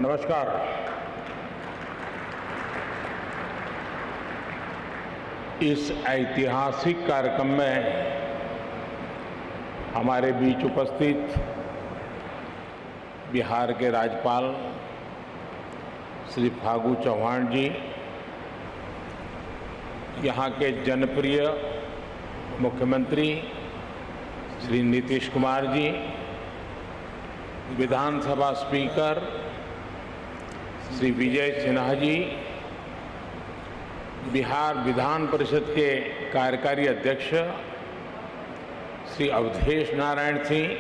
नमस्कार। इस ऐतिहासिक कार्यक्रम में हमारे बीच उपस्थित बिहार के राज्यपाल श्री फागू चौहान जी, यहाँ के जनप्रिय मुख्यमंत्री श्री नीतीश कुमार जी, विधानसभा स्पीकर श्री विजय सिन्हा जी, बिहार विधान परिषद के कार्यकारी अध्यक्ष श्री अवधेश नारायण सिंह,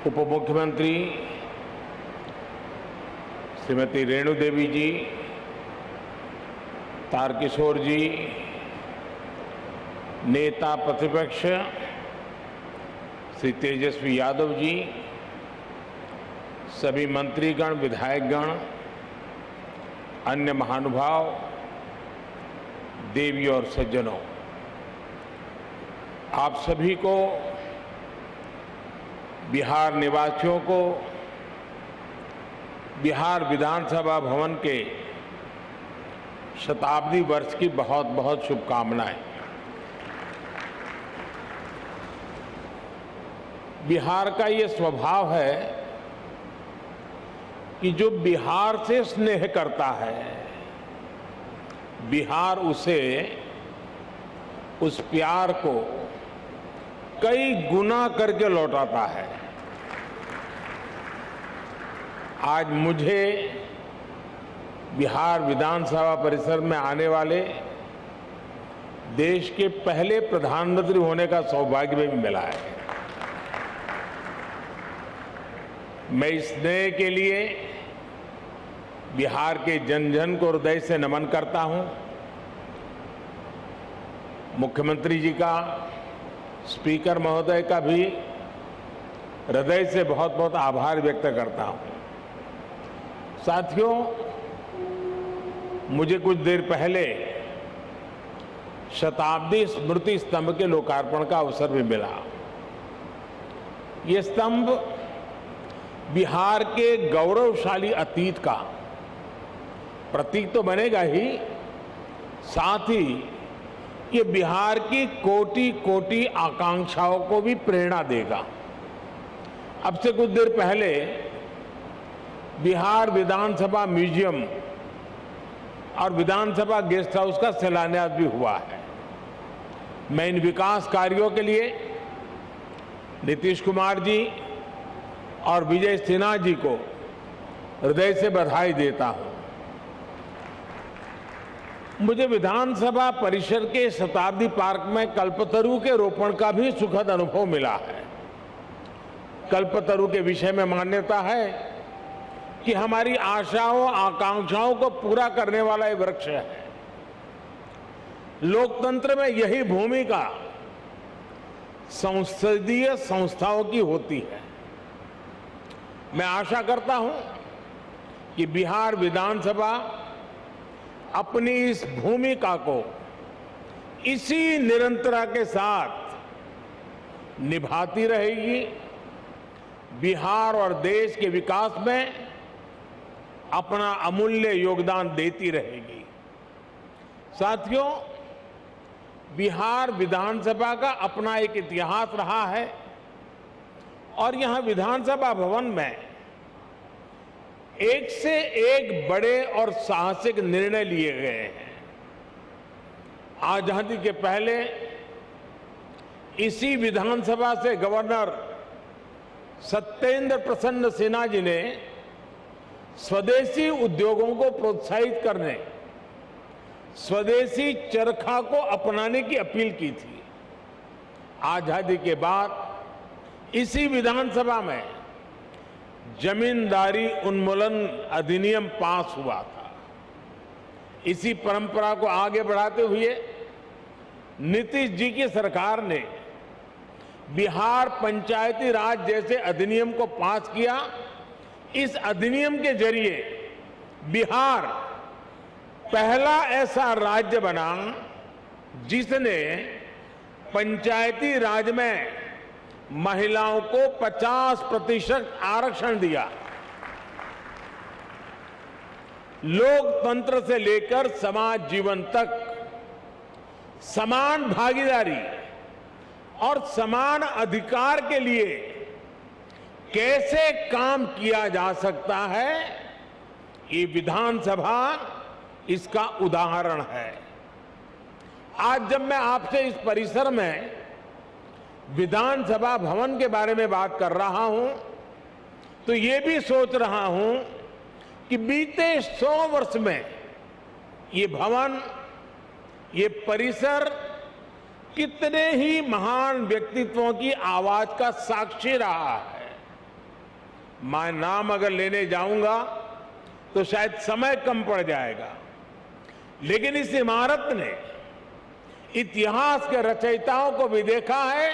उप मुख्यमंत्री श्रीमती रेणु देवी जी, तारकिशोर जी, नेता प्रतिपक्ष श्री तेजस्वी यादव जी, सभी मंत्रीगण, विधायकगण, अन्य महानुभाव, देवी और सज्जनों, आप सभी को, बिहार निवासियों को बिहार विधानसभा भवन के शताब्दी वर्ष की बहुत बहुत शुभकामनाएं। बिहार का ये स्वभाव है कि जो बिहार से स्नेह करता है, बिहार उसे, उस प्यार को कई गुना करके लौटाता है। आज मुझे बिहार विधानसभा परिसर में आने वाले देश के पहले प्रधानमंत्री होने का सौभाग्य भी मिला है। मैं इस स्नेह के लिए बिहार के जन जन को हृदय से नमन करता हूं। मुख्यमंत्री जी का, स्पीकर महोदय का भी हृदय से बहुत बहुत आभार व्यक्त करता हूं। साथियों, मुझे कुछ देर पहले शताब्दी स्मृति स्तंभ के लोकार्पण का अवसर भी मिला। ये स्तंभ बिहार के गौरवशाली अतीत का प्रतीक तो बनेगा ही, साथ ही ये बिहार की कोटि कोटि आकांक्षाओं को भी प्रेरणा देगा। अब से कुछ देर पहले बिहार विधानसभा म्यूजियम और विधानसभा गेस्ट हाउस का शिलान्यास भी हुआ है। मैं इन विकास कार्यों के लिए नीतीश कुमार जी और विजय सिन्हा जी को हृदय से बधाई देता हूं। मुझे विधानसभा परिसर के शताब्दी पार्क में कल्पतरु के रोपण का भी सुखद अनुभव मिला है। कल्पतरु के विषय में मान्यता है कि हमारी आशाओं, आकांक्षाओं को पूरा करने वाला ये वृक्ष है। लोकतंत्र में यही भूमिका संसदीय संस्थाओं की होती है। मैं आशा करता हूं कि बिहार विधानसभा अपनी इस भूमिका को इसी निरंतरता के साथ निभाती रहेगी, बिहार और देश के विकास में अपना अमूल्य योगदान देती रहेगी। साथियों, बिहार विधानसभा का अपना एक इतिहास रहा है और यहां विधानसभा भवन में एक से एक बड़े और साहसिक निर्णय लिए गए हैं। आजादी के पहले इसी विधानसभा से गवर्नर सत्येंद्र प्रसन्न सिन्हा जी ने स्वदेशी उद्योगों को प्रोत्साहित करने, स्वदेशी चरखा को अपनाने की अपील की थी। आजादी के बाद इसी विधानसभा में जमींदारी उन्मूलन अधिनियम पास हुआ था। इसी परंपरा को आगे बढ़ाते हुए नीतीश जी की सरकार ने बिहार पंचायती राज जैसे अधिनियम को पास किया। इस अधिनियम के जरिए बिहार पहला ऐसा राज्य बना जिसने पंचायती राज में महिलाओं को 50% आरक्षण दिया। लोकतंत्र से लेकर समाज जीवन तक समान भागीदारी और समान अधिकार के लिए कैसे काम किया जा सकता है, ये विधानसभा इसका उदाहरण है। आज जब मैं आपसे इस परिसर में विधानसभा भवन के बारे में बात कर रहा हूं, तो ये भी सोच रहा हूं कि बीते 100 वर्ष में ये भवन, ये परिसर कितने ही महान व्यक्तित्वों की आवाज का साक्षी रहा है। मैं नाम अगर लेने जाऊंगा तो शायद समय कम पड़ जाएगा, लेकिन इस इमारत ने इतिहास के रचयिताओं को भी देखा है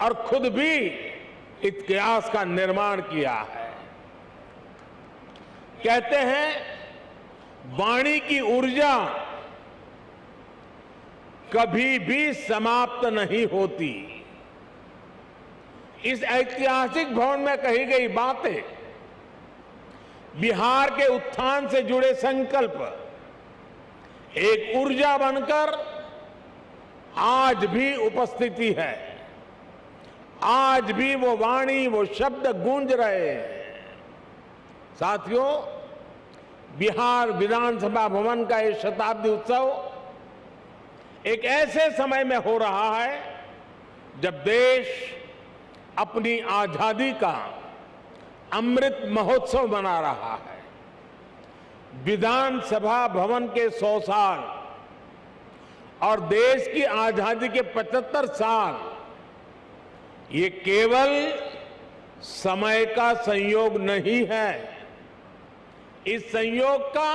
और खुद भी इतिहास का निर्माण किया है। कहते हैं वाणी की ऊर्जा कभी भी समाप्त नहीं होती। इस ऐतिहासिक भवन में कही गई बातें, बिहार के उत्थान से जुड़े संकल्प एक ऊर्जा बनकर आज भी उपस्थिति है। आज भी वो वाणी, वो शब्द गूंज रहे हैं। साथियों, बिहार विधानसभा भवन का ये शताब्दी उत्सव एक ऐसे समय में हो रहा है जब देश अपनी आजादी का अमृत महोत्सव मना रहा है। विधानसभा भवन के 100 साल और देश की आजादी के 75 साल, ये केवल समय का संयोग नहीं है, इस संयोग का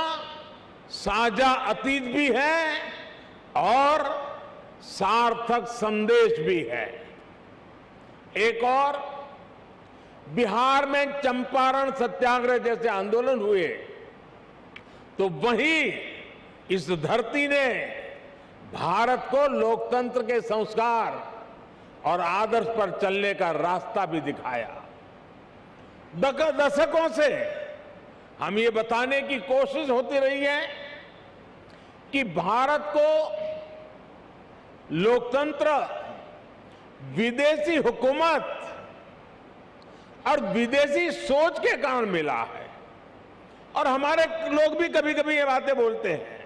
साझा अतीत भी है और सार्थक संदेश भी है। एक और, बिहार में चंपारण सत्याग्रह जैसे आंदोलन हुए तो वहीं इस धरती ने भारत को लोकतंत्र के संस्कार और आदर्श पर चलने का रास्ता भी दिखाया। दशकों से हम ये बताने की कोशिश होती रही है कि भारत को लोकतंत्र विदेशी हुकूमत और विदेशी सोच के कारण मिला है। और हमारे लोग भी कभी कभी ये बातें बोलते हैं,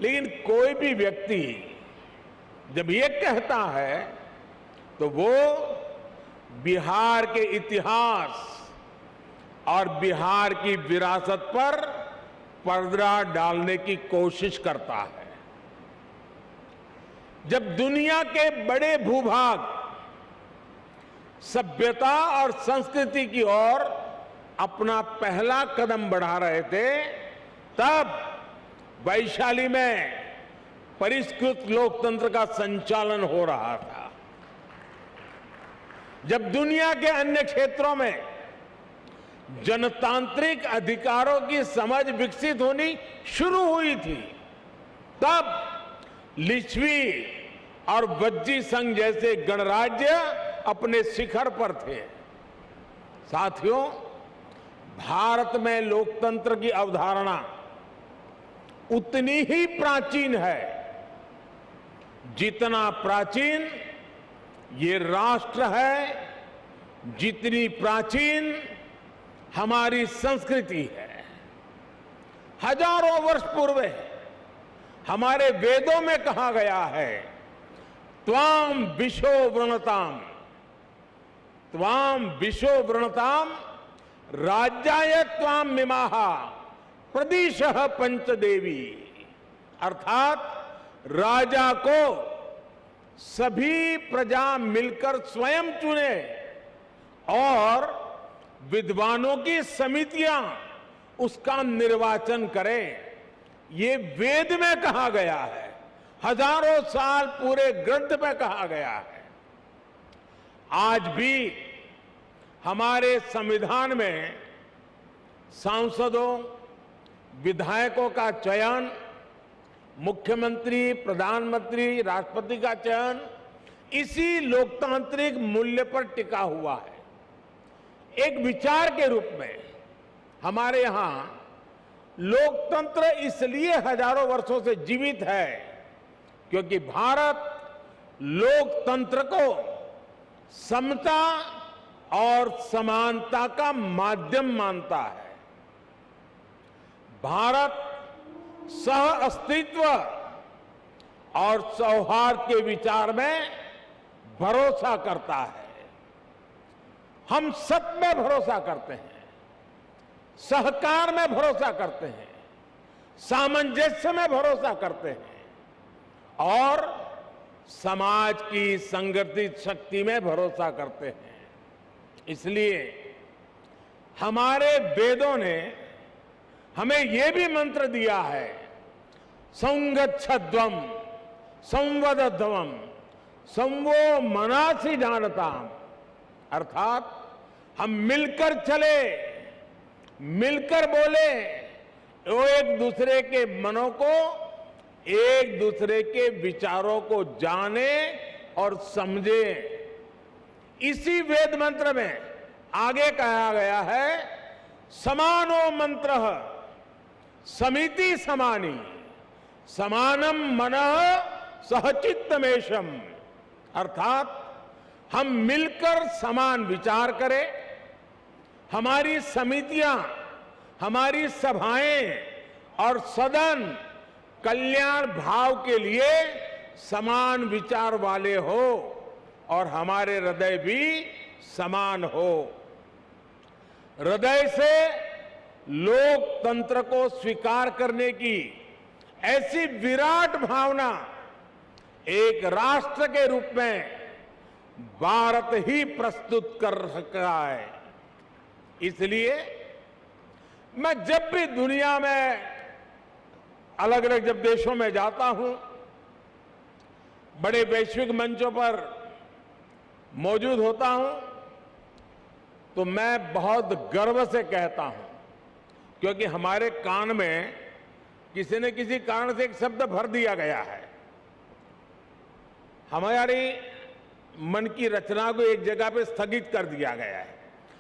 लेकिन कोई भी व्यक्ति जब ये कहता है तो वो बिहार के इतिहास और बिहार की विरासत पर पर्दा डालने की कोशिश करता है। जब दुनिया के बड़े भूभाग सभ्यता और संस्कृति की ओर अपना पहला कदम बढ़ा रहे थे, तब वैशाली में परिष्कृत लोकतंत्र का संचालन हो रहा था। जब दुनिया के अन्य क्षेत्रों में जनतांत्रिक अधिकारों की समझ विकसित होनी शुरू हुई थी, तब लिच्छवी और वज्जी संघ जैसे गणराज्य अपने शिखर पर थे। साथियों, भारत में लोकतंत्र की अवधारणा उतनी ही प्राचीन है जितना प्राचीन ये राष्ट्र है, जितनी प्राचीन हमारी संस्कृति है। हजारों वर्ष पूर्व हमारे वेदों में कहा गया है, त्वाम विशो वृणताम, त्वाम विशो वृणताम राज्याय त्वाम मिमाहा प्रदिशः पंचदेवी। अर्थात राजा को सभी प्रजा मिलकर स्वयं चुने और विद्वानों की समितियां उसका निर्वाचन करें। ये वेद में कहा गया है, हजारों साल पूरे ग्रंथ में कहा गया है। आज भी हमारे संविधान में सांसदों, विधायकों का चयन, मुख्यमंत्री, प्रधानमंत्री, राष्ट्रपति का चयन इसी लोकतांत्रिक मूल्य पर टिका हुआ है। एक विचार के रूप में हमारे यहां लोकतंत्र इसलिए हजारों वर्षों से जीवित है क्योंकि भारत लोकतंत्र को समता और समानता का माध्यम मानता है। भारत सह अस्तित्व और सौहार्द के विचार में भरोसा करता है। हम सत्य में भरोसा करते हैं, सहकार में भरोसा करते हैं, सामंजस्य में भरोसा करते हैं और समाज की संगठित शक्ति में भरोसा करते हैं। इसलिए हमारे वेदों ने हमें यह भी मंत्र दिया है, संगच्छध्वम संवदध्वम संवो मनासि जानताम, अर्थात हम मिलकर चले, मिलकर बोले, वो एक दूसरे के मनों को, एक दूसरे के विचारों को जाने और समझे। इसी वेद मंत्र में आगे कहा गया है, समानो मंत्रः समिति समानी समानम मनः सहचित्तमेशम, अर्थात हम मिलकर समान विचार करें, हमारी समितियां, हमारी सभाएं और सदन कल्याण भाव के लिए समान विचार वाले हो और हमारे हृदय भी समान हो। हृदय से लोकतंत्र को स्वीकार करने की ऐसी विराट भावना एक राष्ट्र के रूप में भारत ही प्रस्तुत कर सका है। इसलिए मैं जब भी दुनिया में अलग अलग जब देशों में जाता हूं, बड़े वैश्विक मंचों पर मौजूद होता हूं, तो मैं बहुत गर्व से कहता हूं, क्योंकि हमारे कान में किसी न किसी कारण से एक शब्द भर दिया गया है। हमारी मन की रचना को एक जगह पे स्थगित कर दिया गया है।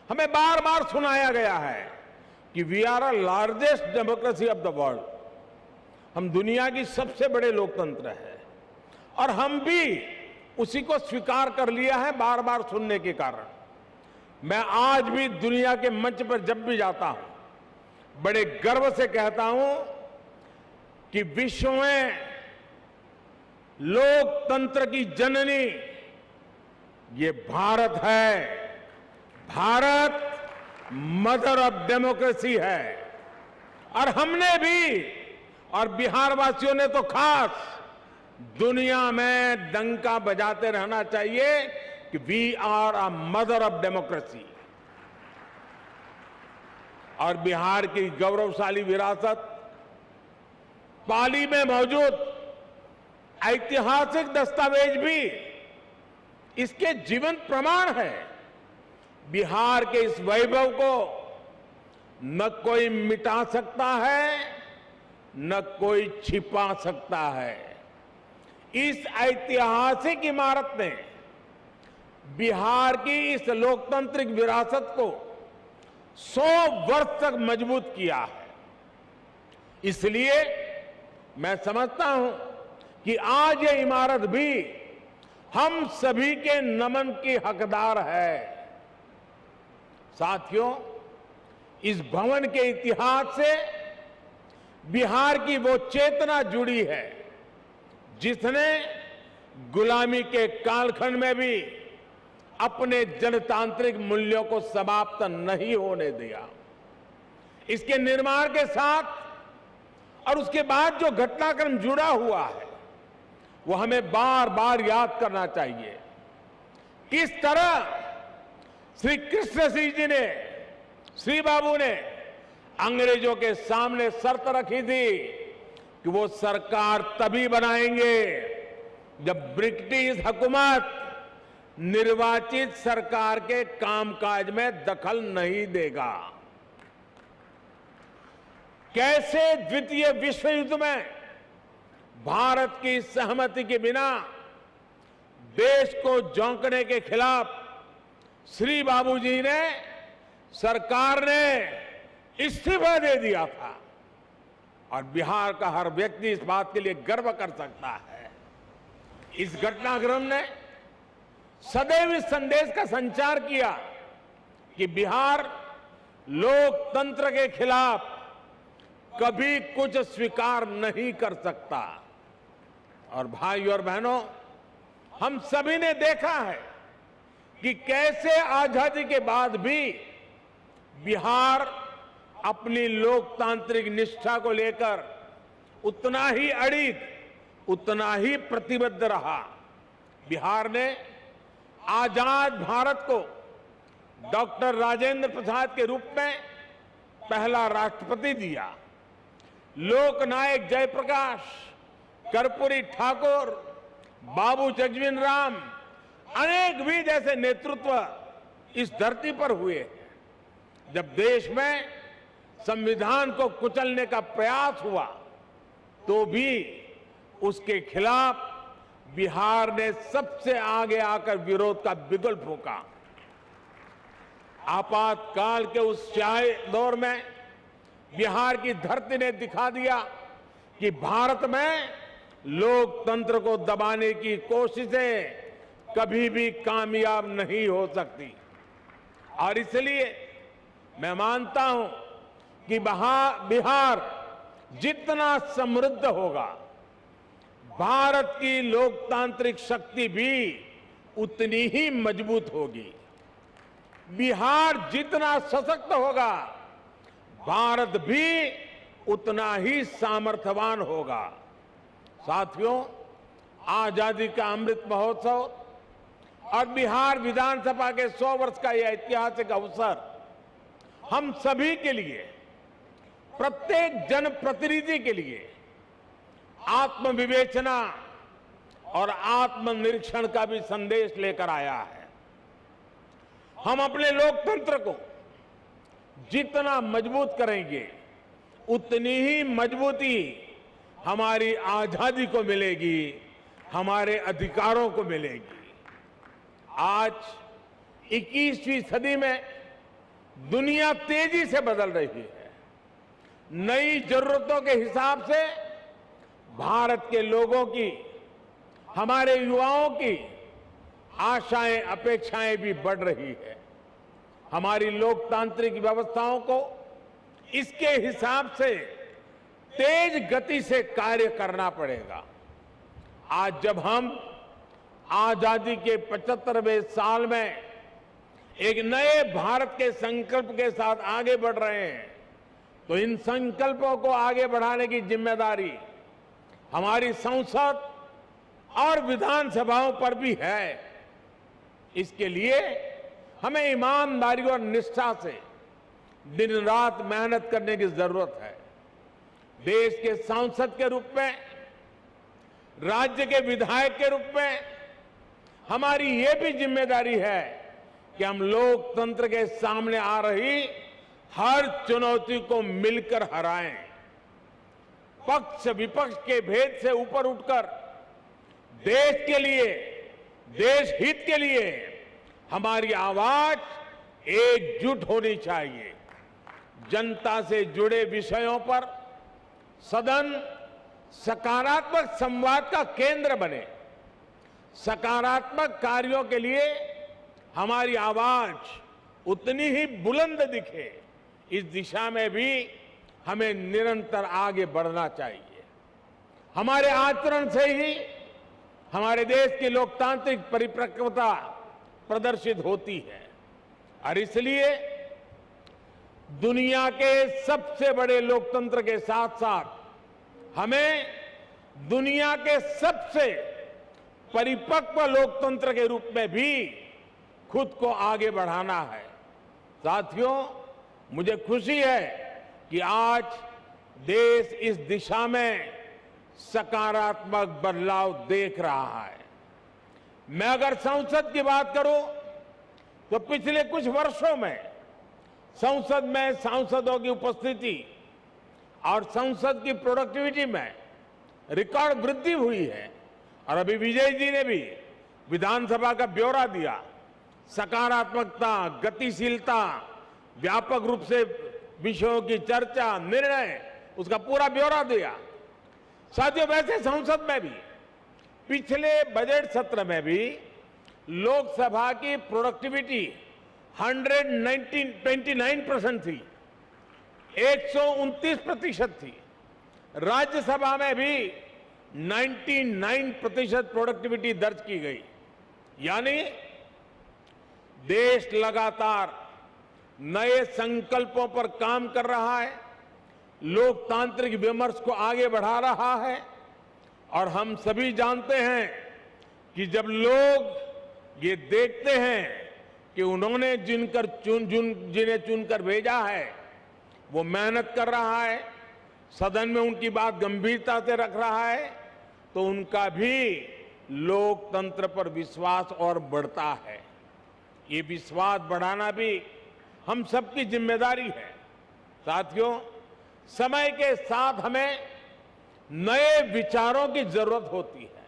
हमें बार बार सुनाया गया है कि we are a largest democracy of the world, हम दुनिया की सबसे बड़े लोकतंत्र है, और हम भी उसी को स्वीकार कर लिया है बार बार सुनने के कारण। मैं आज भी दुनिया के मंच पर जब भी जाता हूं, बड़े गर्व से कहता हूं कि विश्व में लोकतंत्र की जननी ये भारत है। भारत मदर ऑफ डेमोक्रेसी है, और हमने भी, और बिहार वासियों ने तो खास, दुनिया में डंका बजाते रहना चाहिए कि we are a mother of democracy. और बिहार की गौरवशाली विरासत, पाली में मौजूद ऐतिहासिक दस्तावेज भी इसके जीवंत प्रमाण है। बिहार के इस वैभव को न कोई मिटा सकता है, न कोई छिपा सकता है। इस ऐतिहासिक इमारत ने बिहार की इस लोकतांत्रिक विरासत को 100 वर्ष तक मजबूत किया है। इसलिए मैं समझता हूं कि आज ये इमारत भी हम सभी के नमन की हकदार है। साथियों, इस भवन के इतिहास से बिहार की वो चेतना जुड़ी है जिसने गुलामी के कालखंड में भी अपने जनतांत्रिक मूल्यों को समाप्त नहीं होने दिया। इसके निर्माण के साथ और उसके बाद जो घटनाक्रम जुड़ा हुआ है, वो हमें बार बार याद करना चाहिए। किस तरह श्री कृष्ण सिंह जी ने, श्री बाबू ने अंग्रेजों के सामने शर्त रखी थी कि वो सरकार तभी बनाएंगे जब ब्रिटिश हुकूमत निर्वाचित सरकार के कामकाज में दखल नहीं देगा। कैसे द्वितीय विश्व युद्ध में भारत की सहमति के बिना देश को झोंकने के खिलाफ श्री बाबूजी ने, सरकार ने इस्तीफा दे दिया था। और बिहार का हर व्यक्ति इस बात के लिए गर्व कर सकता है। इस घटनाक्रम ने सदैव इस संदेश का संचार किया कि बिहार लोकतंत्र के खिलाफ कभी कुछ स्वीकार नहीं कर सकता। और भाई और बहनों, हम सभी ने देखा है कि कैसे आजादी के बाद भी बिहार अपनी लोकतांत्रिक निष्ठा को लेकर उतना ही अडिग, उतना ही प्रतिबद्ध रहा। बिहार ने आजाद भारत को डॉक्टर राजेंद्र प्रसाद के रूप में पहला राष्ट्रपति दिया। लोकनायक जयप्रकाश, कर्पूरी ठाकुर, बाबू जगजीवन राम, अनेक भी जैसे नेतृत्व इस धरती पर हुए। जब देश में संविधान को कुचलने का प्रयास हुआ तो भी उसके खिलाफ बिहार ने सबसे आगे आकर विरोध का बिगुल फूंका। आपातकाल के उस स्याही दौर में बिहार की धरती ने दिखा दिया कि भारत में लोकतंत्र को दबाने की कोशिशें कभी भी कामयाब नहीं हो सकती। और इसलिए मैं मानता हूं कि बिहार जितना समृद्ध होगा, भारत की लोकतांत्रिक शक्ति भी उतनी ही मजबूत होगी। बिहार जितना सशक्त होगा, भारत भी उतना ही सामर्थ्यवान होगा। साथियों, आजादी का अमृत महोत्सव और बिहार विधानसभा के 100 वर्ष का यह ऐतिहासिक अवसर हम सभी के लिए, प्रत्येक जनप्रतिनिधि के लिए आत्मविवेचना और आत्मनिरीक्षण का भी संदेश लेकर आया है। हम अपने लोकतंत्र को जितना मजबूत करेंगे, उतनी ही मजबूती हमारी आजादी को मिलेगी, हमारे अधिकारों को मिलेगी। आज 21वीं सदी में दुनिया तेजी से बदल रही है। नई जरूरतों के हिसाब से भारत के लोगों की, हमारे युवाओं की आशाएं, अपेक्षाएं भी बढ़ रही है। हमारी लोकतांत्रिक व्यवस्थाओं को इसके हिसाब से तेज गति से कार्य करना पड़ेगा। आज जब हम आजादी के 75वें साल में एक नए भारत के संकल्प के साथ आगे बढ़ रहे हैं, तो इन संकल्पों को आगे बढ़ाने की जिम्मेदारी हमारी संसद और विधानसभाओं पर भी है। इसके लिए हमें ईमानदारी और निष्ठा से दिन रात मेहनत करने की जरूरत है। देश के सांसद के रूप में, राज्य के विधायक के रूप में हमारी ये भी जिम्मेदारी है कि हम लोकतंत्र के सामने आ रही हर चुनौती को मिलकर हराएं। पक्ष विपक्ष के भेद से ऊपर उठकर देश के लिए, देश हित के लिए हमारी आवाज एकजुट होनी चाहिए। जनता से जुड़े विषयों पर सदन सकारात्मक संवाद का केंद्र बने। सकारात्मक कार्यों के लिए हमारी आवाज उतनी ही बुलंद दिखे। इस दिशा में भी हमें निरंतर आगे बढ़ना चाहिए। हमारे आचरण से ही हमारे देश की लोकतांत्रिक परिपक्वता प्रदर्शित होती है। और इसलिए दुनिया के सबसे बड़े लोकतंत्र के साथ साथ हमें दुनिया के सबसे परिपक्व लोकतंत्र के रूप में भी खुद को आगे बढ़ाना है। साथियों, मुझे खुशी है कि आज देश इस दिशा में सकारात्मक बदलाव देख रहा है। मैं अगर संसद की बात करूं तो पिछले कुछ वर्षों में संसद में सांसदों की उपस्थिति और संसद की प्रोडक्टिविटी में रिकॉर्ड वृद्धि हुई है। और अभी विजय जी ने भी विधानसभा का ब्यौरा दिया। सकारात्मकता, गतिशीलता, व्यापक रूप से विषयों की चर्चा, निर्णय उसका पूरा ब्यौरा दिया। साथियों, वैसे संसद में भी पिछले बजट सत्र में भी लोकसभा की प्रोडक्टिविटी 129% थी, 129% थी। राज्यसभा में भी 99% प्रोडक्टिविटी दर्ज की गई। यानी देश लगातार नए संकल्पों पर काम कर रहा है, लोकतांत्रिक विमर्श को आगे बढ़ा रहा है। और हम सभी जानते हैं कि जब लोग ये देखते हैं कि उन्होंने जिन्हें चुनकर भेजा है वो मेहनत कर रहा है, सदन में उनकी बात गंभीरता से रख रहा है, तो उनका भी लोकतंत्र पर विश्वास और बढ़ता है। ये विश्वास बढ़ाना भी हम सबकी जिम्मेदारी है। साथियों, समय के साथ हमें नए विचारों की जरूरत होती है,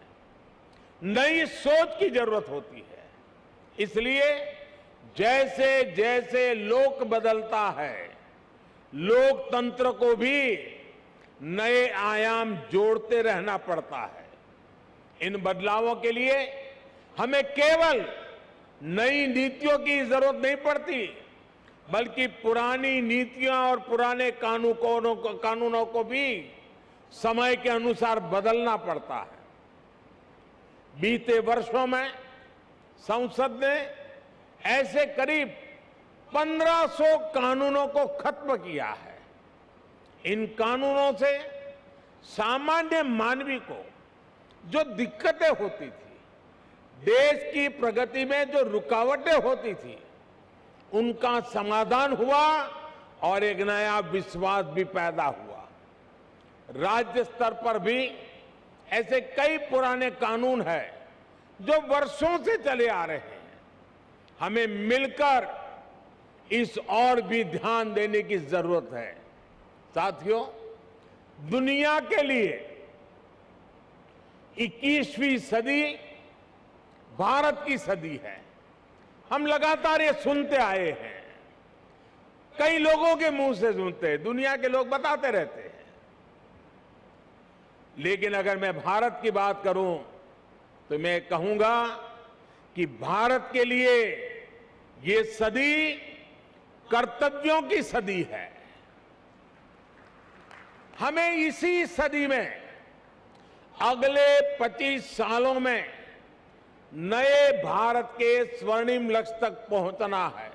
नई सोच की जरूरत होती है। इसलिए जैसे जैसे लोक बदलता है, लोकतंत्र को भी नए आयाम जोड़ते रहना पड़ता है। इन बदलावों के लिए हमें केवल नई नीतियों की जरूरत नहीं पड़ती, बल्कि पुरानी नीतियां और पुराने कानूनों को भी समय के अनुसार बदलना पड़ता है। बीते वर्षों में संसद ने ऐसे करीब 1500 कानूनों को खत्म किया है। इन कानूनों से सामान्य मानवी को जो दिक्कतें होती थी, देश की प्रगति में जो रुकावटें होती थी, उनका समाधान हुआ और एक नया विश्वास भी पैदा हुआ। राज्य स्तर पर भी ऐसे कई पुराने कानून हैं जो वर्षों से चले आ रहे हैं। हमें मिलकर इस और भी ध्यान देने की जरूरत है। साथियों, दुनिया के लिए 21वीं सदी भारत की सदी है। हम लगातार ये सुनते आए हैं, कई लोगों के मुंह से सुनते हैं, दुनिया के लोग बताते रहते हैं। लेकिन अगर मैं भारत की बात करूं तो मैं कहूंगा कि भारत के लिए ये सदी कर्तव्यों की सदी है। हमें इसी सदी में अगले 25 सालों में नए भारत के स्वर्णिम लक्ष्य तक पहुंचना है।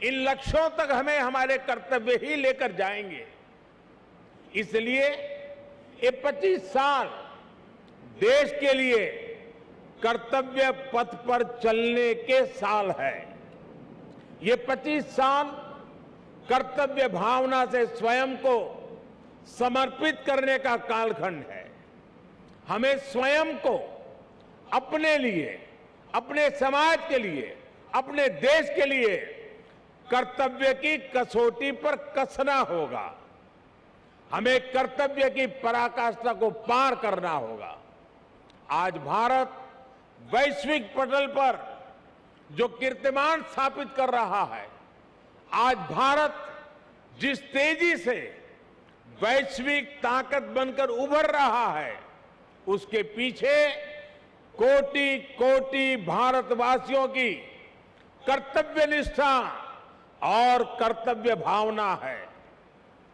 इन लक्ष्यों तक हमें हमारे कर्तव्य ही लेकर जाएंगे। इसलिए ये 25 साल देश के लिए कर्तव्य पथ पर चलने के साल है। ये 25 साल कर्तव्य भावना से स्वयं को समर्पित करने का कालखंड है। हमें स्वयं को अपने लिए, अपने समाज के लिए, अपने देश के लिए कर्तव्य की कसौटी पर कसना होगा। हमें कर्तव्य की पराकाष्ठा को पार करना होगा। आज भारत वैश्विक पटल पर जो कीर्तिमान स्थापित कर रहा है, आज भारत जिस तेजी से वैश्विक ताकत बनकर उभर रहा है, उसके पीछे कोटि कोटि भारतवासियों की कर्तव्य निष्ठा और कर्तव्य भावना है।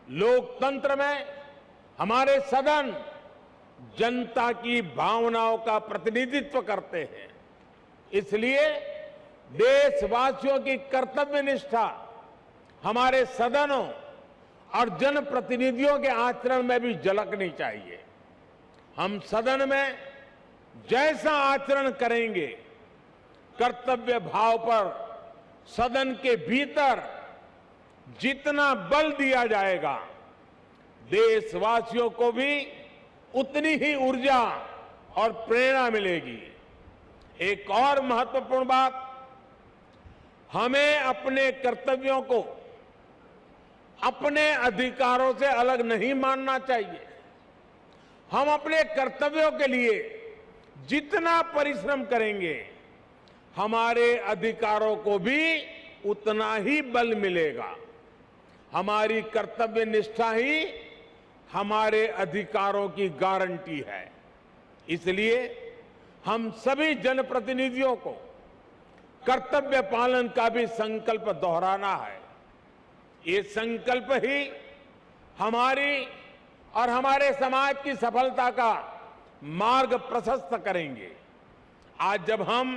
लोकतंत्र में हमारे सदन जनता की भावनाओं का प्रतिनिधित्व करते हैं। इसलिए देशवासियों की कर्तव्य निष्ठा हमारे सदनों और जनप्रतिनिधियों के आचरण में भी झलकनी चाहिए। हम सदन में जैसा आचरण करेंगे, कर्तव्य भाव पर सदन के भीतर जितना बल दिया जाएगा, देशवासियों को भी उतनी ही ऊर्जा और प्रेरणा मिलेगी। एक और महत्वपूर्ण बात, हमें अपने कर्तव्यों को अपने अधिकारों से अलग नहीं मानना चाहिए। हम अपने कर्तव्यों के लिए जितना परिश्रम करेंगे, हमारे अधिकारों को भी उतना ही बल मिलेगा। हमारी कर्तव्य निष्ठा ही हमारे अधिकारों की गारंटी है। इसलिए हम सभी जनप्रतिनिधियों को कर्तव्य पालन का भी संकल्प दोहराना है। ये संकल्प ही हमारी और हमारे समाज की सफलता का मार्ग प्रशस्त करेंगे। आज जब हम